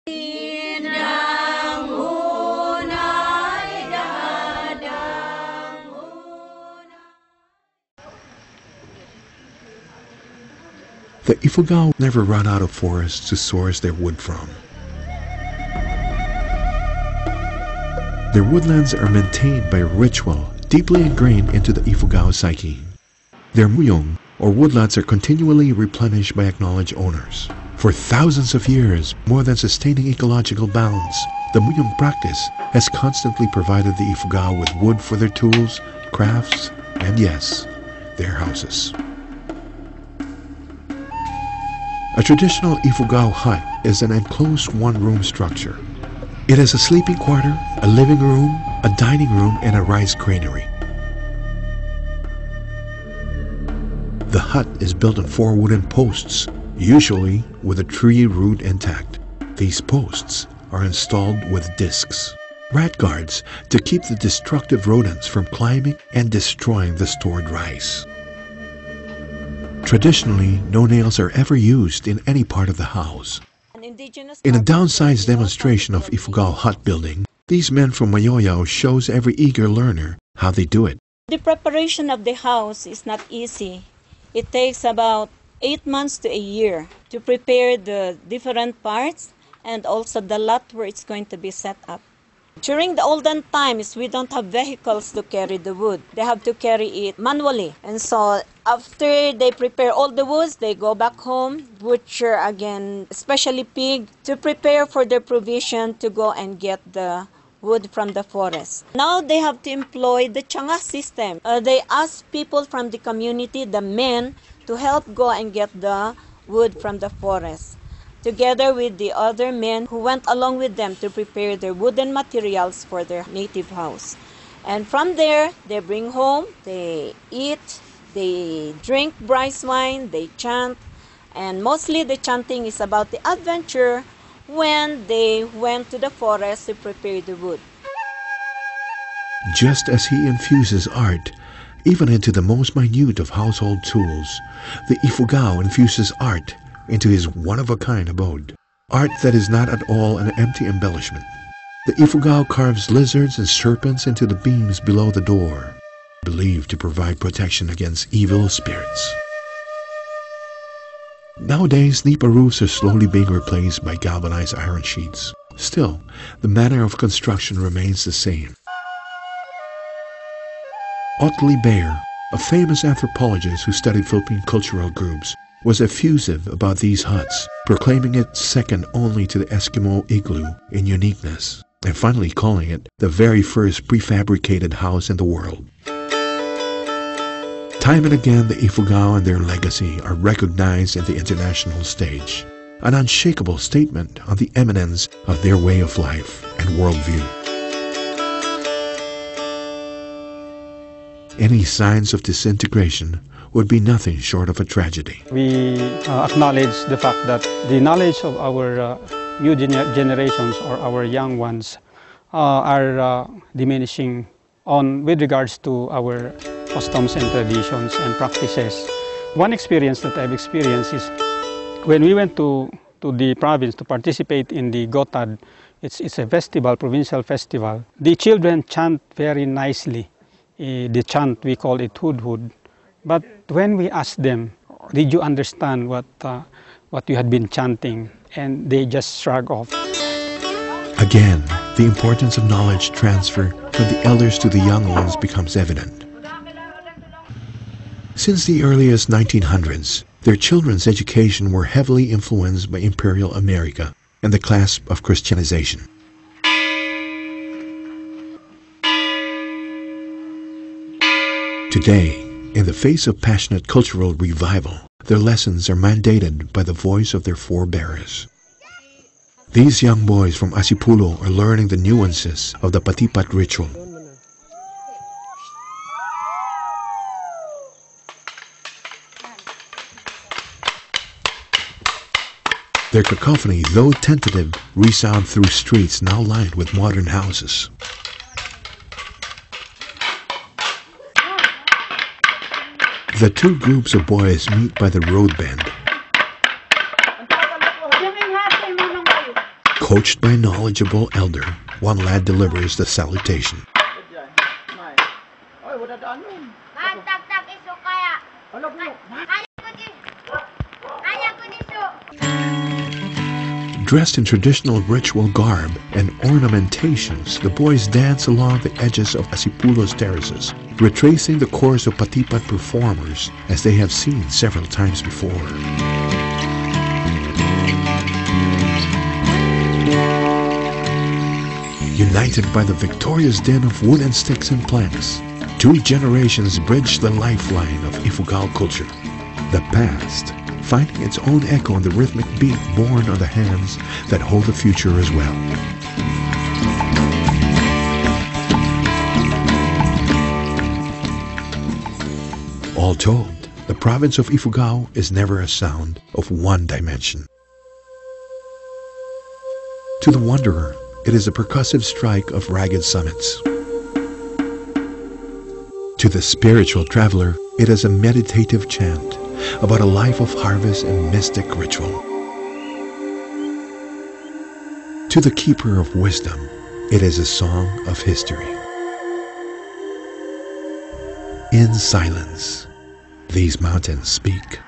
The IFUGAO never run out of forests to source their wood from. Their woodlands are maintained by a ritual deeply ingrained into the IFUGAO psyche. Their muyong, or woodlots, are continually replenished by acknowledged owners. For thousands of years, more than sustaining ecological balance, the muyong practice has constantly provided the IFUGAO with wood for their tools, crafts, and yes, their houses. A traditional IFUGAO hut is an enclosed one-room structure. It has a sleeping quarter, a living room, a dining room, and a rice granary. The hut is built on 4 wooden posts, usually with a tree root intact. These posts are installed with discs, rat guards, to keep the destructive rodents from climbing and destroying the stored rice. Traditionally, no nails are ever used in any part of the house. In a downsized demonstration of IFUGAO hut building, these men from Mayoyao shows every eager learner how they do it. The preparation of the house is not easy. It takes about 8 months to a year to prepare the different parts and also the lot where it's going to be set up. During the olden times, we don't have vehicles to carry the wood. They have to carry it manually. And so after they prepare all the woods, they go back home, butcher again, especially pig, to prepare for their provision to go and get the wood from the forest. Now they have to employ the changa system. They ask people from the community, the men, to help go and get the wood from the forest, together with the other men who went along with them to prepare their wooden materials for their native house. And from there, they bring home, they eat, they drink rice wine, they chant, and mostly the chanting is about the adventure when they went to the forest to prepare the wood. Just as he infuses art, even into the most minute of household tools, the IFUGAO infuses art into his one-of-a-kind abode. Art that is not at all an empty embellishment. The IFUGAO carves lizards and serpents into the beams below the door, believed to provide protection against evil spirits. Nowadays, nipa roofs are slowly being replaced by galvanized iron sheets. Still, the manner of construction remains the same. Otley Bayer, a famous anthropologist who studied Philippine cultural groups, was effusive about these huts, proclaiming it second only to the Eskimo igloo in uniqueness, and finally calling it the very first prefabricated house in the world. Time and again, the IFUGAO and their legacy are recognized at the international stage, an unshakable statement on the eminence of their way of life and worldview. Any signs of disintegration would be nothing short of a tragedy. We acknowledge the fact that the knowledge of our new generations or our young ones are diminishing with regards to our customs and traditions and practices. One experience that I've experienced is when we went to the province to participate in the Gotad. It's a festival, provincial festival. The children chant very nicely. The chant, we call it hud-hud. But when we asked them, did you understand what you had been chanting? And they just shrug off. Again, the importance of knowledge transfer from the elders to the young ones becomes evident. Since the earliest 1900s, their children's education were heavily influenced by Imperial America and the clasp of Christianization. Today, in the face of passionate cultural revival, their lessons are mandated by the voice of their forebearers. These young boys from Asipulo are learning the nuances of the Patipat ritual. Their cacophony, though tentative, resound through streets now lined with modern houses. The two groups of boys meet by the road bend. Coached by a knowledgeable elder, one lad delivers the salutation. Dressed in traditional ritual garb and ornamentations, the boys dance along the edges of Asipulo's terraces, retracing the course of Patipat performers as they have seen several times before. United by the victorious din of wood and sticks and planks, two generations bridge the lifeline of IFUGAO culture. The past, finding its own echo in the rhythmic beat born on the hands that hold the future as well. All told, the province of IFUGAO is never a sound of one dimension. To the wanderer, it is a percussive strike of ragged summits. To the spiritual traveler, it is a meditative chant about a life of harvest and mystic ritual. To the keeper of wisdom, it is a song of history. In silence, these mountains speak.